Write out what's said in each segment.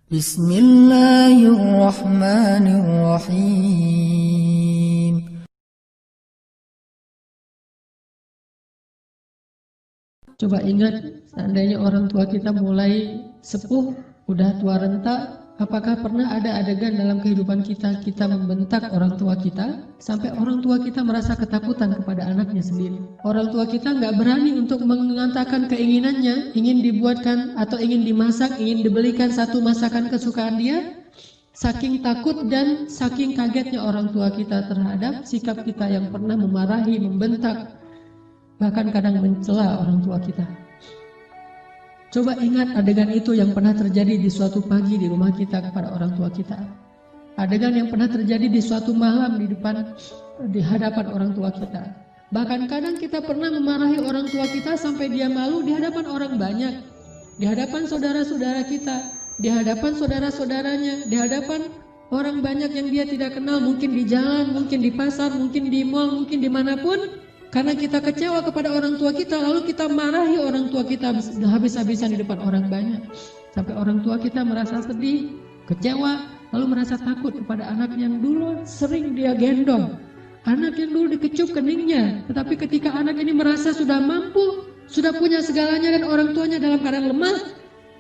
Bismillahirrahmanirrahim. Coba ingat, seandainya orang tua kita mulai sepuh, udah tua renta, apakah pernah ada adegan dalam kehidupan kita membentak orang tua kita, sampai orang tua kita merasa ketakutan kepada anaknya sendiri. Orang tua kita nggak berani untuk mengatakan keinginannya, ingin dibuatkan atau ingin dimasak, ingin dibelikan satu masakan kesukaan dia, saking takut dan saking kagetnya orang tua kita terhadap sikap kita yang pernah memarahi, membentak, bahkan kadang mencela orang tua kita. Coba ingat adegan itu yang pernah terjadi di suatu pagi di rumah kita kepada orang tua kita. Adegan yang pernah terjadi di suatu malam di hadapan orang tua kita. Bahkan kadang kita pernah memarahi orang tua kita sampai dia malu di hadapan orang banyak, di hadapan saudara-saudara kita, di hadapan saudara-saudaranya, di hadapan orang banyak yang dia tidak kenal, mungkin di jalan, mungkin di pasar, mungkin di mal, mungkin dimanapun. Karena kita kecewa kepada orang tua kita, lalu kita marahi orang tua kita habis-habisan di depan orang banyak. Sampai orang tua kita merasa sedih, kecewa, lalu merasa takut kepada anak yang dulu sering dia gendong. Anak yang dulu dikecup keningnya, tetapi ketika anak ini merasa sudah mampu, sudah punya segalanya dan orang tuanya dalam keadaan lemah,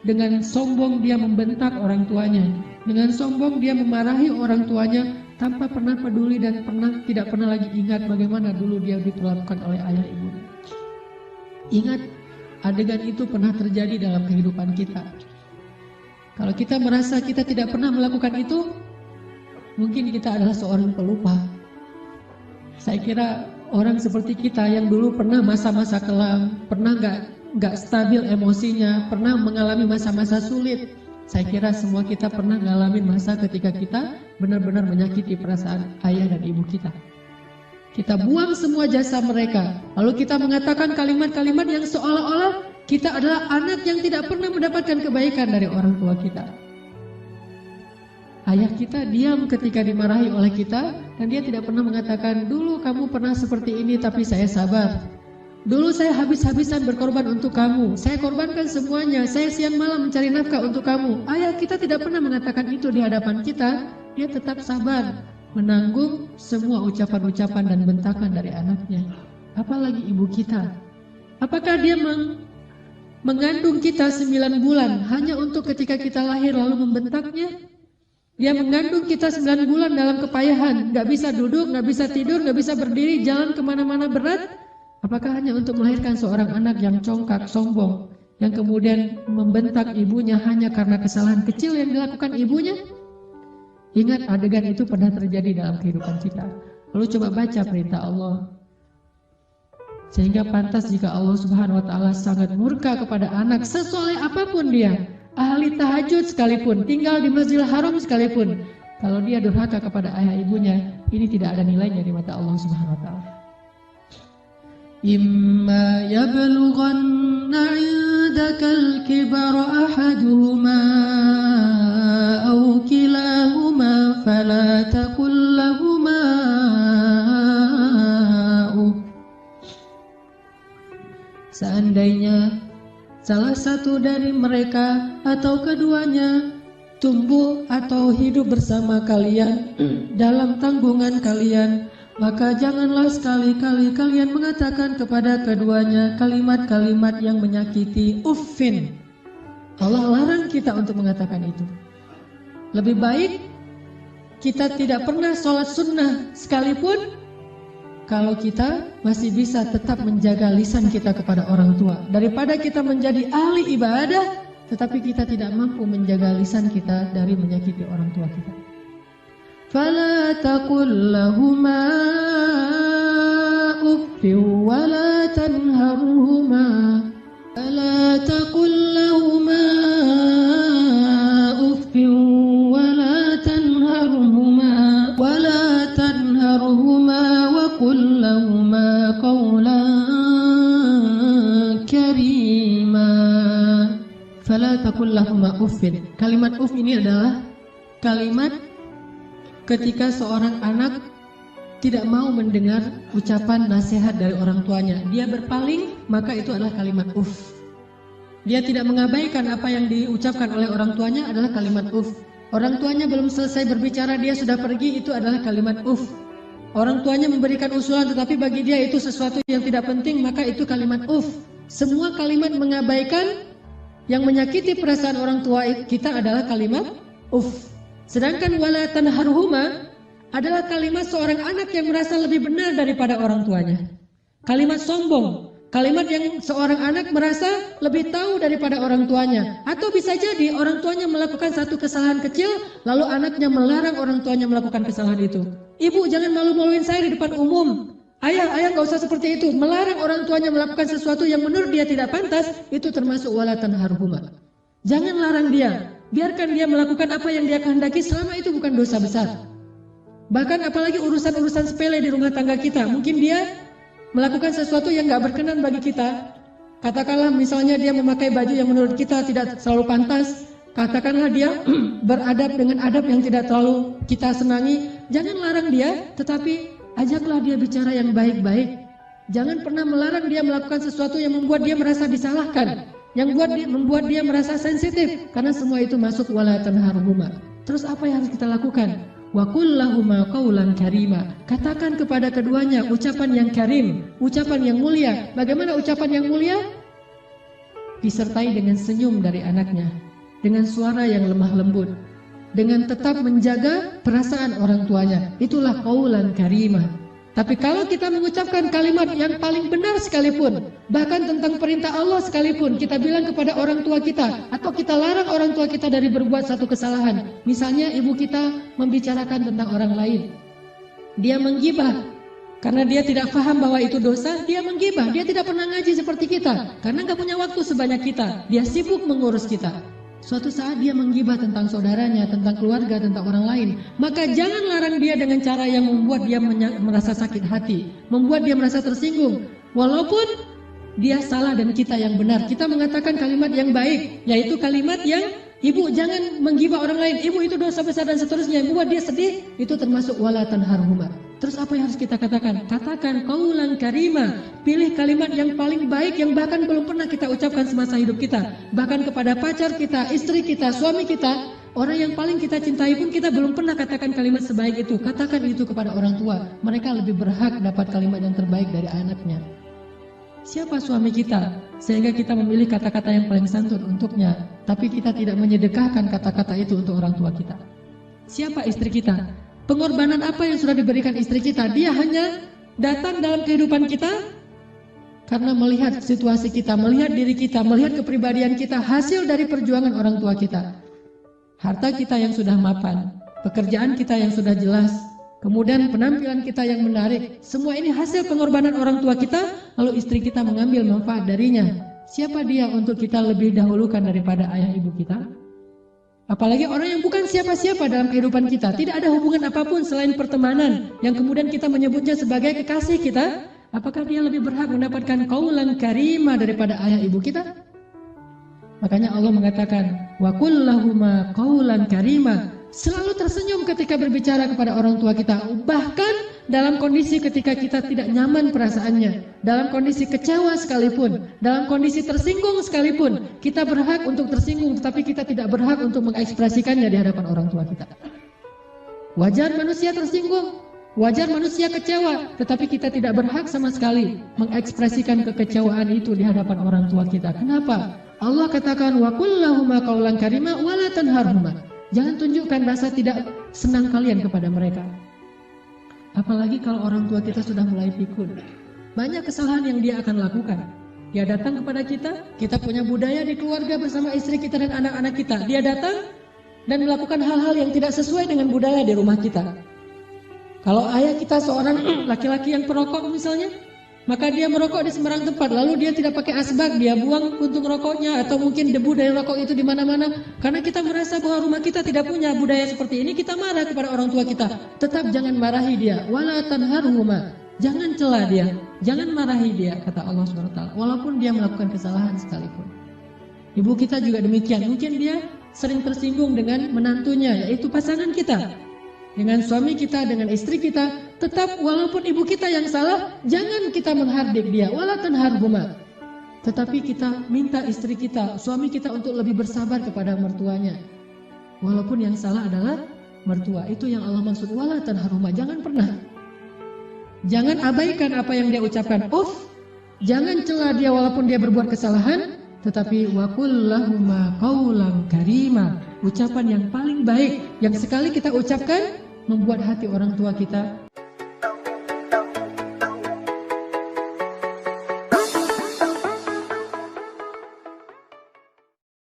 dengan sombong dia membentak orang tuanya. Dengan sombong dia memarahi orang tuanya, tanpa pernah peduli dan tidak pernah lagi ingat bagaimana dulu dia diperlakukan oleh ayah ibunya. Ingat, adegan itu pernah terjadi dalam kehidupan kita. Kalau kita merasa kita tidak pernah melakukan itu, mungkin kita adalah seorang pelupa. Saya kira orang seperti kita yang dulu pernah masa-masa kelam, pernah nggak stabil emosinya, pernah mengalami masa-masa sulit. Saya kira semua kita pernah ngalamin masa ketika kita benar-benar menyakiti perasaan ayah dan ibu kita. Kita buang semua jasa mereka, lalu kita mengatakan kalimat-kalimat yang seolah-olah kita adalah anak yang tidak pernah mendapatkan kebaikan dari orang tua kita. Ayah kita diam ketika dimarahi oleh kita, dan dia tidak pernah mengatakan, dulu kamu pernah seperti ini tapi saya sabar. Dulu saya habis-habisan berkorban untuk kamu, saya korbankan semuanya, saya siang malam mencari nafkah untuk kamu. Ayah kita tidak pernah mengatakan itu di hadapan kita, dia tetap sabar, menanggung semua ucapan-ucapan dan bentakan dari anaknya. Apalagi ibu kita. Apakah dia mengandung kita 9 bulan hanya untuk ketika kita lahir lalu membentaknya? Dia mengandung kita 9 bulan dalam kepayahan, gak bisa duduk, gak bisa tidur, gak bisa berdiri, jalan kemana-mana berat. Apakah hanya untuk melahirkan seorang anak yang congkak, sombong, yang kemudian membentak ibunya hanya karena kesalahan kecil yang dilakukan ibunya? Ingat, adegan itu pernah terjadi dalam kehidupan kita. Lalu coba baca perintah Allah. Sehingga pantas jika Allah Subhanahu wa Ta'ala sangat murka kepada anak sesoleh apapun dia, ahli tahajud sekalipun, tinggal di Masjidil Haram sekalipun, kalau dia durhaka kepada ayah ibunya, ini tidak ada nilainya di mata Allah Subhanahu wa Ta'ala. إما يبلغن عندك الكبر أحدهما أو كلاهما فلا تقل لهما Seandainya salah satu dari mereka atau keduanya tumbuh atau hidup bersama kalian dalam tanggungan kalian, maka janganlah sekali-kali kalian mengatakan kepada keduanya kalimat-kalimat yang menyakiti. Uffin. Allah larang kita untuk mengatakan itu. Lebih baik kita tidak pernah sholat sunnah sekalipun, kalau kita masih bisa tetap menjaga lisan kita kepada orang tua, daripada kita menjadi ahli ibadah tetapi kita tidak mampu menjaga lisan kita dari menyakiti orang tua kita. فلا تقل لهما أف ولا تنهرهما فلا تقل لهما أف ولا تنهرهما وقل لهما قولا كريما. فلا تقل لهما أف. Kalimat uff ini adalah kalimat ketika seorang anak tidak mau mendengar ucapan nasihat dari orang tuanya, dia berpaling, maka itu adalah kalimat uff. dia tidak mengabaikan apa yang diucapkan oleh orang tuanya adalah kalimat uff. Orang tuanya belum selesai berbicara, dia sudah pergi, itu adalah kalimat uff. Orang tuanya memberikan usulan tetapi bagi dia itu sesuatu yang tidak penting, maka itu kalimat uff. Semua kalimat mengabaikan yang menyakiti perasaan orang tua kita adalah kalimat uff. Sedangkan wala tanharhuma adalah kalimat seorang anak yang merasa lebih benar daripada orang tuanya. Kalimat sombong, kalimat yang seorang anak merasa lebih tahu daripada orang tuanya. Atau bisa jadi orang tuanya melakukan satu kesalahan kecil, lalu anaknya melarang orang tuanya melakukan kesalahan itu. Ibu, jangan malu-maluin saya di depan umum. Ayah gak usah seperti itu. Melarang orang tuanya melakukan sesuatu yang menurut dia tidak pantas, itu termasuk wala tanharhuma. Jangan larang dia, biarkan dia melakukan apa yang dia kehendaki selama itu bukan dosa besar. Bahkan apalagi urusan-urusan sepele di rumah tangga kita, mungkin dia melakukan sesuatu yang gak berkenan bagi kita. Katakanlah misalnya dia memakai baju yang menurut kita tidak selalu pantas. Katakanlah dia beradab dengan adab yang tidak terlalu kita senangi. Jangan larang dia, tetapi ajaklah dia bicara yang baik-baik. Jangan pernah melarang dia melakukan sesuatu yang membuat dia merasa disalahkan, yang membuat dia merasa sensitif. Karena semua itu masuk wala tanharhuma. Terus apa yang harus kita lakukan? Wa qul lahuma qawlan karima. Katakan kepada keduanya ucapan yang karim, ucapan yang mulia. Bagaimana ucapan yang mulia? Disertai dengan senyum dari anaknya, dengan suara yang lemah lembut, dengan tetap menjaga perasaan orang tuanya. Itulah qawlan karima. Tapi kalau kita mengucapkan kalimat yang paling benar sekalipun, bahkan tentang perintah Allah sekalipun, kita bilang kepada orang tua kita, atau kita larang orang tua kita dari berbuat satu kesalahan. Misalnya ibu kita membicarakan tentang orang lain, dia menggibah, karena dia tidak paham bahwa itu dosa, dia menggibah. Dia tidak pernah ngaji seperti kita, karena gak punya waktu sebanyak kita, dia sibuk mengurus kita. Suatu saat dia menggibah tentang saudaranya, tentang keluarga, tentang orang lain. Maka jangan larang dia dengan cara yang membuat dia merasa sakit hati, membuat dia merasa tersinggung. Walaupun dia salah dan kita yang benar, kita mengatakan kalimat yang baik, yaitu kalimat yang ibu jangan menggibah orang lain, ibu itu dosa besar dan seterusnya, yang membuat dia sedih, itu termasuk wala tanharhuma. Terus apa yang harus kita katakan? Katakan qaulan karima. Pilih kalimat yang paling baik yang bahkan belum pernah kita ucapkan semasa hidup kita. Bahkan kepada pacar kita, istri kita, suami kita, orang yang paling kita cintai pun kita belum pernah katakan kalimat sebaik itu. Katakan itu kepada orang tua. Mereka lebih berhak dapat kalimat yang terbaik dari anaknya. Siapa suami kita sehingga kita memilih kata-kata yang paling santun untuknya, tapi kita tidak menyedekahkan kata-kata itu untuk orang tua kita? Siapa istri kita? Pengorbanan apa yang sudah diberikan istri kita? Dia hanya datang dalam kehidupan kita karena melihat situasi kita, melihat diri kita, melihat kepribadian kita, hasil dari perjuangan orang tua kita. Harta kita yang sudah mapan, pekerjaan kita yang sudah jelas, kemudian penampilan kita yang menarik, semua ini hasil pengorbanan orang tua kita, lalu istri kita mengambil manfaat darinya. Siapa dia untuk kita lebih dahulukan daripada ayah ibu kita? Apalagi orang yang bukan siapa-siapa dalam kehidupan kita, tidak ada hubungan apapun selain pertemanan, yang kemudian kita menyebutnya sebagai kekasih kita. Apakah dia lebih berhak mendapatkan qaulan karima daripada ayah ibu kita? Makanya Allah mengatakan wa qul lahuma qaulan karima. Selalu tersenyum ketika berbicara kepada orang tua kita, bahkan dalam kondisi ketika kita tidak nyaman perasaannya, dalam kondisi kecewa sekalipun, dalam kondisi tersinggung sekalipun, kita berhak untuk tersinggung, tetapi kita tidak berhak untuk mengekspresikannya di hadapan orang tua kita. Wajar manusia tersinggung, wajar manusia kecewa, tetapi kita tidak berhak sama sekali mengekspresikan kekecewaan itu di hadapan orang tua kita. Kenapa? Allah katakan wa qul lahuma qaulan karima wa la tanharhuma. Jangan tunjukkan rasa tidak senang kalian kepada mereka. Apalagi kalau orang tua kita sudah mulai pikun. Banyak kesalahan yang dia akan lakukan. Dia datang kepada kita, kita punya budaya di keluarga bersama istri kita dan anak-anak kita. Dia datang dan melakukan hal-hal yang tidak sesuai dengan budaya di rumah kita. Kalau ayah kita seorang laki-laki yang perokok misalnya, maka dia merokok di sembarang tempat, lalu dia tidak pakai asbak, dia buang puntung rokoknya, atau mungkin debu dari rokok itu di mana-mana. Karena kita merasa bahwa rumah kita tidak punya budaya seperti ini, kita marah kepada orang tua kita. Tetap jangan marahi dia, wala tanharhuma. Jangan cela dia, jangan marahi dia, kata Allah SWT. Walaupun dia melakukan kesalahan sekalipun. Ibu kita juga demikian, mungkin dia sering tersinggung dengan menantunya, yaitu pasangan kita. Dengan suami kita, dengan istri kita, tetap walaupun ibu kita yang salah, jangan kita menghardik dia, wala tanharhuma. tetapi kita minta istri kita, suami kita untuk lebih bersabar kepada mertuanya. Walaupun yang salah adalah mertua. Itu yang Allah maksud, wala tanharhuma. Jangan pernah, jangan abaikan apa yang dia ucapkan. Jangan cela dia walaupun dia berbuat kesalahan, tetapi wa qul lahuma qaulan karima. Ucapan yang paling baik yang sekali kita ucapkan membuat hati orang tua kita